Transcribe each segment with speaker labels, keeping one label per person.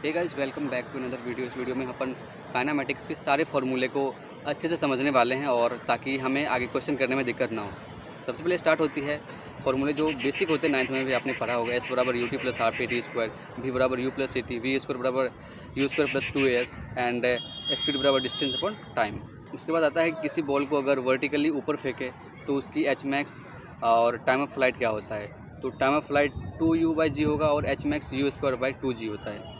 Speaker 1: Hey guys, welcome back to another video. इस video में अपन काइनेमैटिक्स के सारे फार्मूले को अच्छे से समझने वाले हैं और ताकि हमें आगे क्वेश्चन करने में दिक्कत ना हो। सबसे पहले स्टार्ट होती है फार्मूले जो बेसिक होते हैं, 9th में भी आपने पढ़ा होगा। एस बराबर U T plus half A T square, V बराबर U plus A T, V square बराबर U square plus 2as and speed बराबर डिस्टेंस अपॉन टाइम। उसके बाद आता है कि किसी बॉल को अगर वर्टिकली ऊपर फेंके तो उसकी एच मैक्स और टाइम ऑफ फ्लाइट क्या होता है। तो टाइम ऑफ फ्लाइट 2u/g होगा और H max you square by 2g होता है।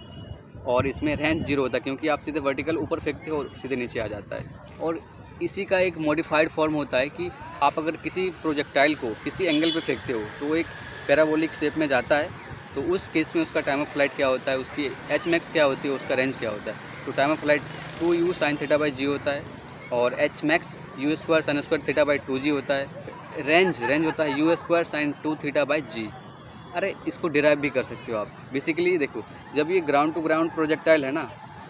Speaker 1: और इसमें रेंज 0 होता है क्योंकि आप सीधे वर्टिकल ऊपर फेंकते हो और सीधे नीचे आ जाता है। और इसी का एक मॉडिफाइड फॉर्म होता है कि आप अगर किसी प्रोजेक्टाइल को किसी एंगल पे फेंकते हो तो वो एक पैराबोलिक शेप में जाता है। तो उस केस में उसका टाइम ऑफ फ्लाइट क्या होता है, उसकी एच मैक्स क्या होती है, उसका रेंज क्या होता है। तो time of flight 2u sin θ/g होता है और H max you square sin square θ/2g होता है। रेंज होता है यू स्क्वायर sin 2θ/g। अरे इसको डिराइव भी कर सकते हो आप। बेसिकली देखो, जब ये ग्राउंड टू ग्राउंड प्रोजेक्टाइल है ना,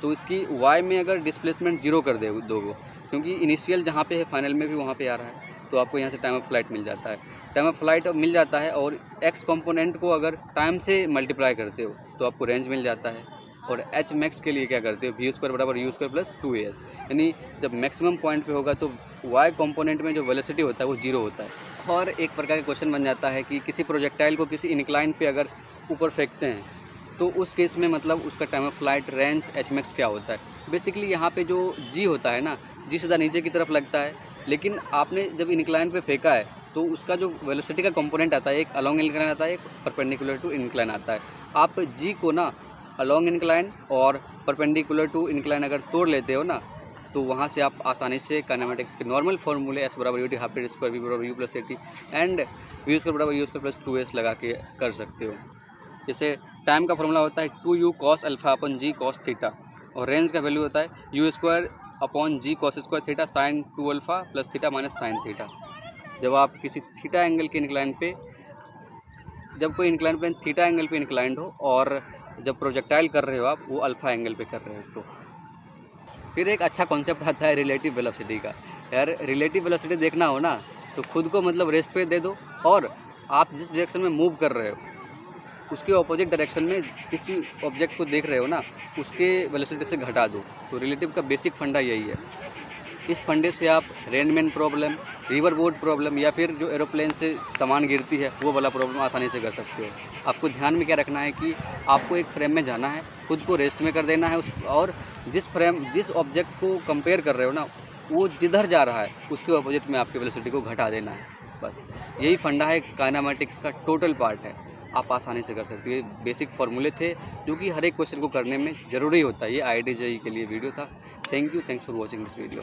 Speaker 1: तो इसकी वाई में अगर डिस्प्लेसमेंट 0 कर दोगे, क्योंकि इनिशियल जहाँ पे है फाइनल में भी वहाँ पे आ रहा है, तो आपको यहाँ से टाइम ऑफ फ्लाइट मिल जाता है। टाइम ऑफ फ्लाइट मिल जाता है और एक्स कंपोनेंट को अगर टाइम से मल्टीप्लाई करते हो तो आपको रेंज मिल जाता है। और एच मैक्स के लिए क्या करते हो, वी स्क्वायर बराबर यू स्क्वायर प्लस 2as, यानी जब मैक्सिमम पॉइंट पे होगा तो वाई कंपोनेंट में जो वेलोसिटी होता है वो 0 होता है। और एक प्रकार का क्वेश्चन बन जाता है कि किसी प्रोजेक्टाइल को किसी इंक्लाइन पे अगर ऊपर फेंकते हैं तो उस केस में मतलब उसका time of flight, range, H max क्या होता है। बेसिकली यहाँ पे जो जी होता है ना, जी सीधा नीचे की तरफ लगता है, लेकिन आपने जब इंक्लाइन पे फेंका है तो उसका जो वेलोसिटी का कंपोनेंट आता है, एक अलोंग इंक्लाइन आता है, एक परपेंडिकुलर टू इंक्लाइन आता है। आप जी को ना अलोंग इंक्लाइन और परपेंडिकुलर टू इंक्लाइन अगर तोड़ लेते हो ना, तो वहाँ से आप आसानी से काइनेमैटिक्स के नॉर्मल फार्मूले एस बराबर U T half A square, V बराबर U plus A T and V square बराबर यू स्क्वायर प्लस 2s लगा के कर सकते हो। जैसे टाइम का फार्मूला होता है 2u cos alpha upon g cos theta, और रेंज का वैल्यू होता है u square upon g cos square theta sine 2 alpha plus theta minus sine theta. जब आप किसी थीटा एंगल के इंक्लाइन पे, जब कोई इंक्लाइन पे थीटा एंगल पे इंक्लाइंड हो और जब प्रोजेक्टाइल कर रहे हो आप वो अल्फा एंगल पे कर रहे हो। तो फिर एक अच्छा कॉन्सेप्ट आता है रिलेटिव वेलोसिटी का। यार रिलेटिव वेलोसिटी देखना हो ना तो खुद को मतलब रेस्ट पे दे दो और आप जिस डायरेक्शन में मूव कर रहे हो उसके ऑपोजिट डायरेक्शन में किसी ऑब्जेक्ट को देख रहे हो ना, उसके वेलोसिटी से घटा दो। तो रिलेटिव का बेसिक फंडा यही है। इस फंडे से आप Rain Man problem, river boat problem या फिर जो एरोप्लेन से सामान गिरती है वो वाला प्रॉब्लम आसानी से कर सकते हो। आपको ध्यान में क्या रखना है कि आपको एक फ्रेम में जाना है, खुद को रेस्ट में कर देना है और जिस ऑब्जेक्ट को कंपेयर कर रहे हो ना, वो जिधर जा रहा है उसके ऑपोजिट में आपकी वेलोसिटी को घटा देना है। बस यही फंडा है, काइनेमैटिक्स का टोटल पार्ट है। आप आसानी से कर सकते हो। ये बेसिक फार्मूले थे जो कि हर एक क्वेश्चन को करने में ज़रूरी होता है। ये IIT JEE के लिए वीडियो था। Thank you, thanks for watching this video.